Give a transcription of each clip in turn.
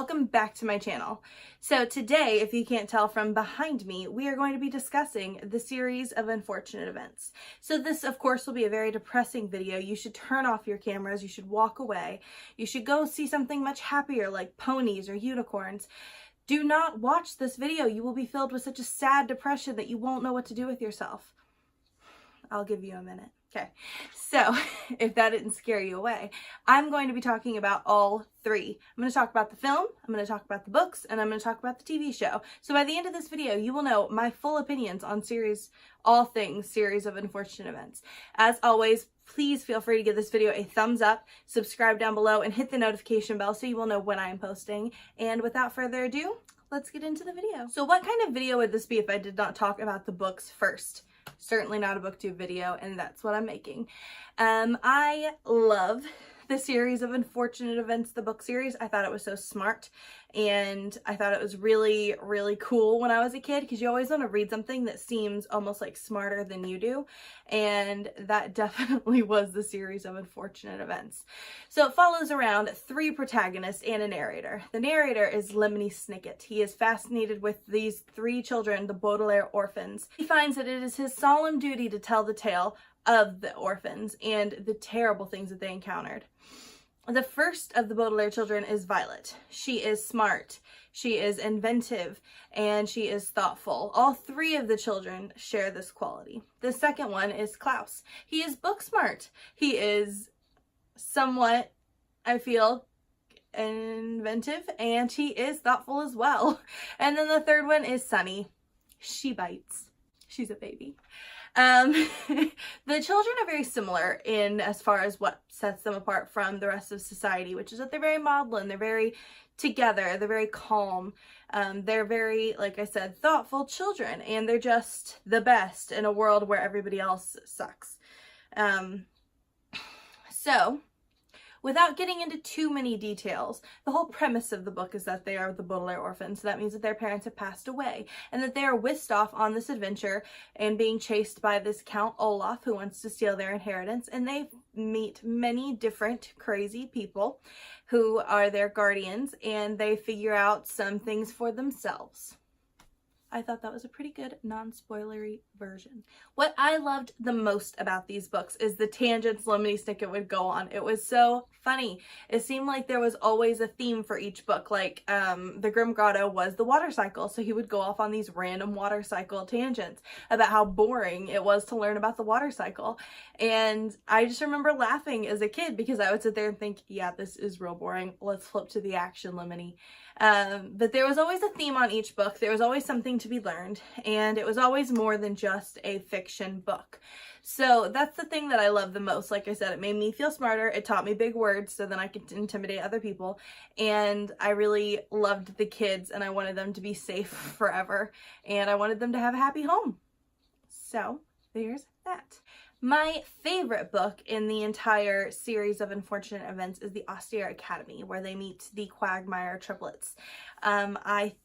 welcome back to my channel. So today, if you can't tell from behind me, we are going to be discussing the series of unfortunate events. So this, of course, will be a very depressing video. You should turn off your cameras, you should walk away, you should go see something much happier like ponies or unicorns. Do not watch this video. You will be filled with such a sad depression that you won't know what to do with yourself. I'll give you a minute. Okay, so if that didn't scare you away, I'm going to be talking about all three. I'm going to talk about the film, I'm going to talk about the books, and I'm going to talk about the TV show. So by the end of this video, you will know my full opinions on all things series of unfortunate events. As always, please feel free to give this video a thumbs up, subscribe down below, and hit the notification bell so you will know when I am posting. And without further ado, let's get into the video. So what kind of video would this be if I did not talk about the books first? Certainly not a booktube video, and that's what I'm making. I love the series of unfortunate events, the book series. I thought it was so smart, and I thought it was really, really cool when I was a kid, because you always want to read something that seems almost like smarter than you do, and that definitely was the series of unfortunate events. So it follows around three protagonists and a narrator. The narrator is Lemony Snicket. He is fascinated with these three children, the Baudelaire orphans. He finds that it is his solemn duty to tell the tale of the orphans and the terrible things that they encountered. The first of the Baudelaire children is Violet. She is smart, she is inventive, and she is thoughtful. All three of the children share this quality. The second one is Klaus. He is book smart. He is somewhat, I feel, inventive, and he is thoughtful as well. And then the third one is Sunny. She bites. She's a baby. The children are very similar in as far as what sets them apart from the rest of society, which is that they're very maudlin, they're very together, they're very calm, they're very, like I said, thoughtful children, and they're just the best in a world where everybody else sucks. So without getting into too many details, the whole premise of the book is that they are the Baudelaire orphans. So that means that their parents have passed away and that they are whisked off on this adventure and being chased by this Count Olaf who wants to steal their inheritance. And they meet many different crazy people who are their guardians, and they figure out some things for themselves. I thought that was a pretty good non-spoilery version. What I loved the most about these books is the tangents Lemony Snicket would go on. It was so funny. It seemed like there was always a theme for each book. Like the Grim Grotto was the water cycle, so he would go off on these random water cycle tangents about how boring it was to learn about the water cycle. And I just remember laughing as a kid because I would sit there and think, yeah, this is real boring. Let's flip to the action, Lemony. But there was always a theme on each book. There was always something to be learned, and it was always more than just a fiction book. So that's the thing that I love the most. Like I said, it made me feel smarter. It taught me big words so then I could intimidate other people. And I really loved the kids, and I wanted them to be safe forever. And I wanted them to have a happy home. So there's that. My favorite book in the entire series of unfortunate events is The Austere Academy, where they meet the Quagmire triplets. I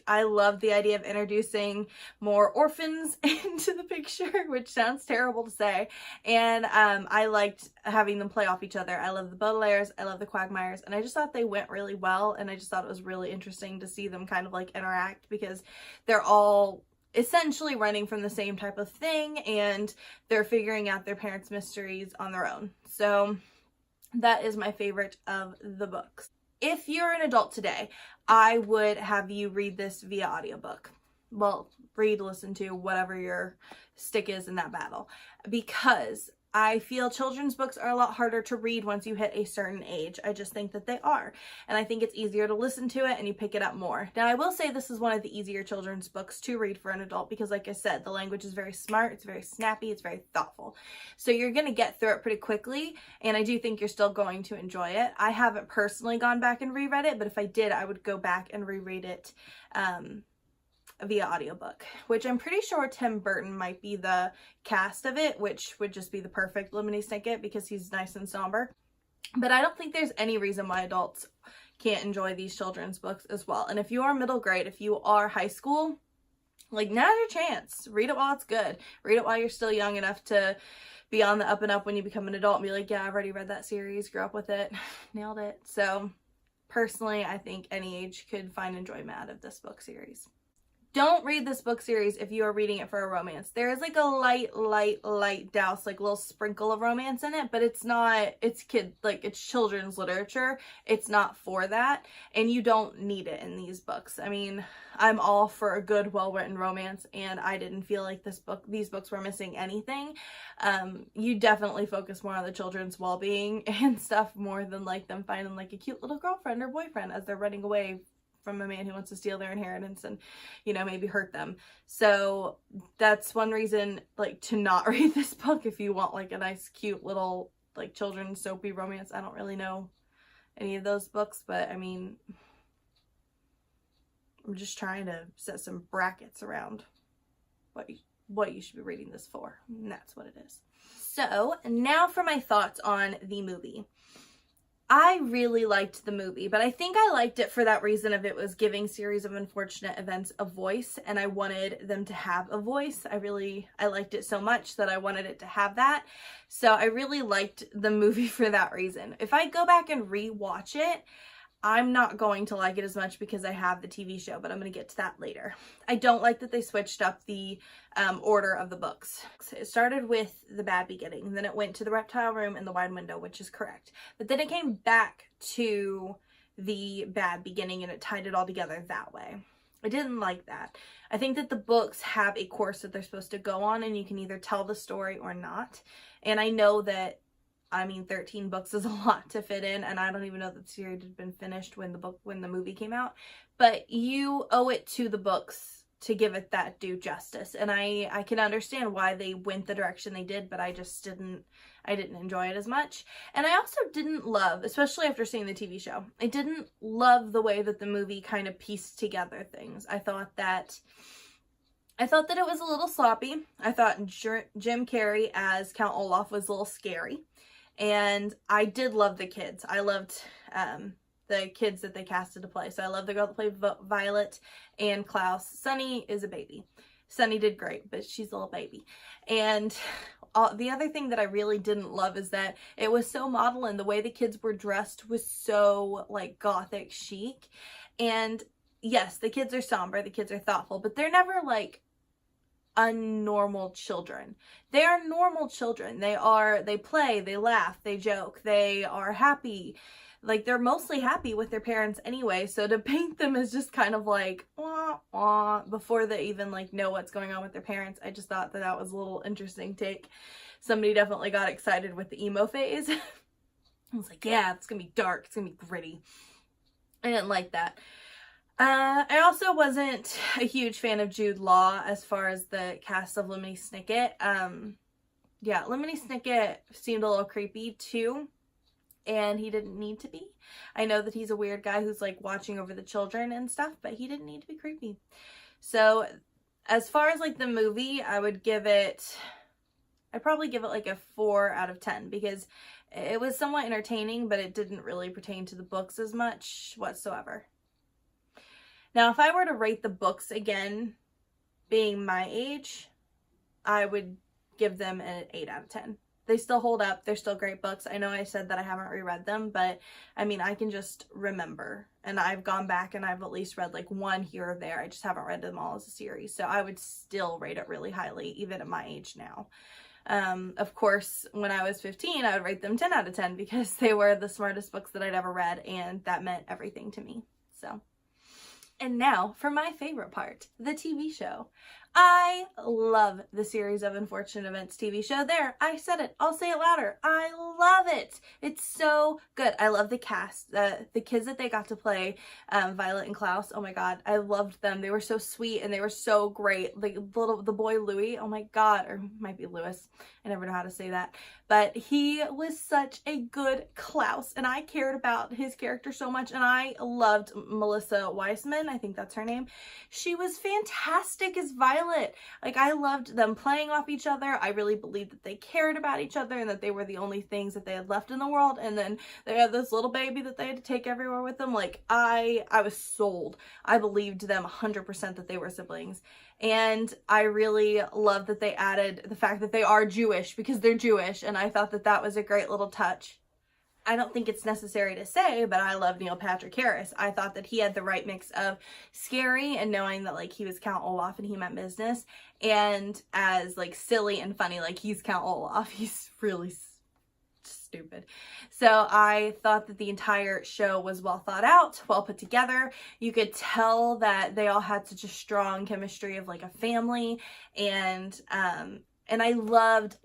loved the idea of introducing more orphans into the picture, which sounds terrible to say, and I liked having them play off each other. I love the Baudelaires, I love the Quagmires, and I just thought they went really well, and I just thought it was really interesting to see them kind of like interact because they're all essentially running from the same type of thing, and they're figuring out their parents' mysteries on their own. So that is my favorite of the books. If you're an adult today, I would have you read this via audiobook. Well, read, listen to, whatever your stick is in that battle, because I feel children's books are a lot harder to read once you hit a certain age. I just think that they are. And I think it's easier to listen to it and you pick it up more. Now, I will say this is one of the easier children's books to read for an adult because, like I said, the language is very smart, it's very snappy, it's very thoughtful. So you're going to get through it pretty quickly, and I do think you're still going to enjoy it. I haven't personally gone back and reread it, but if I did, I would go back and reread it via audiobook, which I'm pretty sure Tim Burton might be the cast of it, which would just be the perfect Lemony Snicket because he's nice and somber. But I don't think there's any reason why adults can't enjoy these children's books as well. And if you are middle grade, if you are high school, like, now's your chance. Read it while it's good. Read it while you're still young enough to be on the up and up when you become an adult and be like, yeah, I've already read that series, grew up with it, nailed it. So personally, I think any age could find enjoyment out of this book series. Don't read this book series if you are reading it for a romance. There is like a light douse, like little sprinkle of romance in it, but it's not, it's children's literature. It's not for that, and you don't need it in these books. I mean, I'm all for a good, well-written romance, and I didn't feel like these books were missing anything. You definitely focus more on the children's well-being and stuff more than like them finding like a cute little girlfriend or boyfriend as they're running away from a man who wants to steal their inheritance and, you know, maybe hurt them. So that's one reason, like, to not read this book if you want like a nice cute little like children's soapy romance. I don't really know any of those books, but I mean, I'm just trying to set some brackets around what you should be reading this for, and that's what it is. So now for my thoughts on the movie. I really liked the movie, but I think I liked it for that reason of it was giving Series of Unfortunate Events a voice, and I wanted them to have a voice. I liked it so much that I wanted it to have that. So I really liked the movie for that reason. If I go back and re-watch it, I'm not going to like it as much because I have the TV show, but I'm going to get to that later. I don't like that they switched up the order of the books. It started with The Bad Beginning, and then it went to The Reptile Room and The Wide Window, which is correct. But then it came back to The Bad Beginning and it tied it all together that way. I didn't like that. I think that the books have a course that they're supposed to go on, and you can either tell the story or not. And I know that, I mean, 13 books is a lot to fit in, and I don't even know that the series had been finished when the movie came out, but you owe it to the books to give it that due justice. And I can understand why they went the direction they did, but I didn't enjoy it as much. And I also didn't love, especially after seeing the TV show, I didn't love the way that the movie kind of pieced together things. I thought that it was a little sloppy. I thought Jim Carrey as Count Olaf was a little scary. And I did love the kids. I loved the kids that they casted to play. So I love the girl that played Violet and Klaus. Sunny is a baby. Sunny did great, but she's a little baby. And the other thing that I really didn't love is that it was so maudlin. The way the kids were dressed was so like gothic chic. And yes, the kids are somber, the kids are thoughtful, but they're never like unnormal children. They are normal children. They play, they laugh, they joke, they are happy. Like, they're mostly happy with their parents anyway, so to paint them as just kind of like wah, wah, before they even like know what's going on with their parents, I just thought that was a little interesting take. Somebody definitely got excited with the emo phase. I was like, yeah, it's gonna be dark, it's gonna be gritty. I didn't like that. I also wasn't a huge fan of Jude Law as far as the cast of Lemony Snicket. Yeah, Lemony Snicket seemed a little creepy too, and he didn't need to be. I know that he's a weird guy who's like watching over the children and stuff, but he didn't need to be creepy. So as far as like the movie, I'd probably give it like a 4 out of 10 because it was somewhat entertaining, but it didn't really pertain to the books as much whatsoever. Now, if I were to rate the books again, being my age, I would give them an 8 out of 10. They still hold up. They're still great books. I know I said that I haven't reread them, but I mean, I can just remember. And I've gone back and I've at least read like one here or there. I just haven't read them all as a series. So I would still rate it really highly, even at my age now. Of course, when I was 15, I would rate them 10 out of 10 because they were the smartest books that I'd ever read, and that meant everything to me. So. And now for my favorite part, the TV show. I love the Series of Unfortunate Events TV show. There, I said it. I'll say it louder. I love it. It's so good. I love the cast. The kids that they got to play, Violet and Klaus. Oh my god, I loved them. They were so sweet and they were so great. Like the boy Louis. Oh my god, or it might be Lewis. I never know how to say that. But he was such a good Klaus, and I cared about his character so much. And I loved Melissa Weissman. I think that's her name. She was fantastic as Violet. Like, I loved them playing off each other. I really believed that they cared about each other and that they were the only things that they had left in the world. And then they had this little baby that they had to take everywhere with them. Like, I was sold. I believed them 100% that they were siblings. And I really love that they added the fact that they are Jewish because they're Jewish. And I thought that that was a great little touch. I don't think it's necessary to say, but I love Neil Patrick Harris. I thought that he had the right mix of scary and knowing that like he was Count Olaf and he meant business, and as like silly and funny, like he's Count Olaf. He's really stupid. So I thought that the entire show was well thought out, well put together. You could tell that they all had such a strong chemistry of like a family, and I loved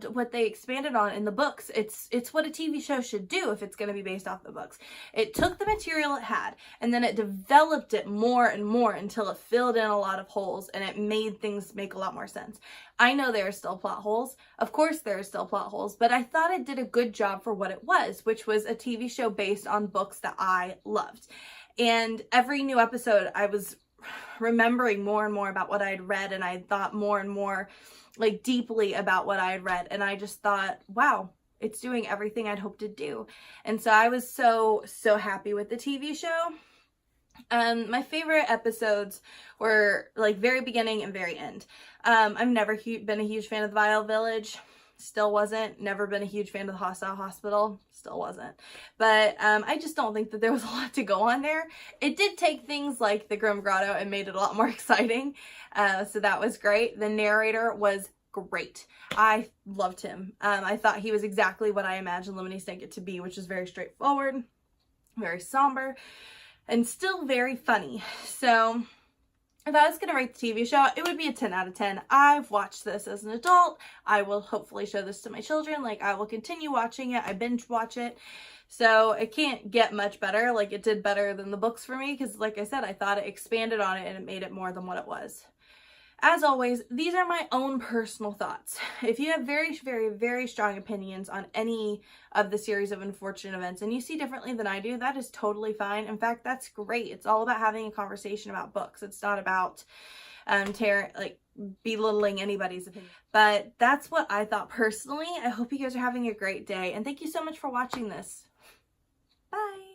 what they expanded on in the books. It's what a TV show should do if it's going to be based off the books. It took the material it had, and then it developed it more and more until it filled in a lot of holes, and it made things make a lot more sense. I know there are still plot holes. Of course there are still plot holes, but I thought it did a good job for what it was, which was a TV show based on books that I loved. And every new episode, I was remembering more and more about what I had read, and I thought more and more like deeply about what I had read, and I just thought, wow, it's doing everything I'd hoped to do. And so I was so happy with the TV show. My favorite episodes were like very beginning and very end. I've never been a huge fan of the Vile Village. Still wasn't. Never been a huge fan of the Hostile Hospital. Still wasn't. But I just don't think that there was a lot to go on there. It did take things like the Grim Grotto and made it a lot more exciting. So that was great. The narrator was great. I loved him. I thought he was exactly what I imagined Lemony Snicket to be, which is very straightforward, very somber, and still very funny. So if I was going to rate the TV show, it would be a 10 out of 10. I've watched this as an adult. I will hopefully show this to my children. Like, I will continue watching it. I binge watch it. So it can't get much better. Like, it did better than the books for me because, like I said, I thought it expanded on it and it made it more than what it was. As always, these are my own personal thoughts. If you have very strong opinions on any of the series of unfortunate events and you see differently than I do, that is totally fine. In fact, that's great. It's all about having a conversation about books. It's not about belittling anybody's opinion. But that's what I thought personally. I hope you guys are having a great day, and thank you so much for watching this. Bye!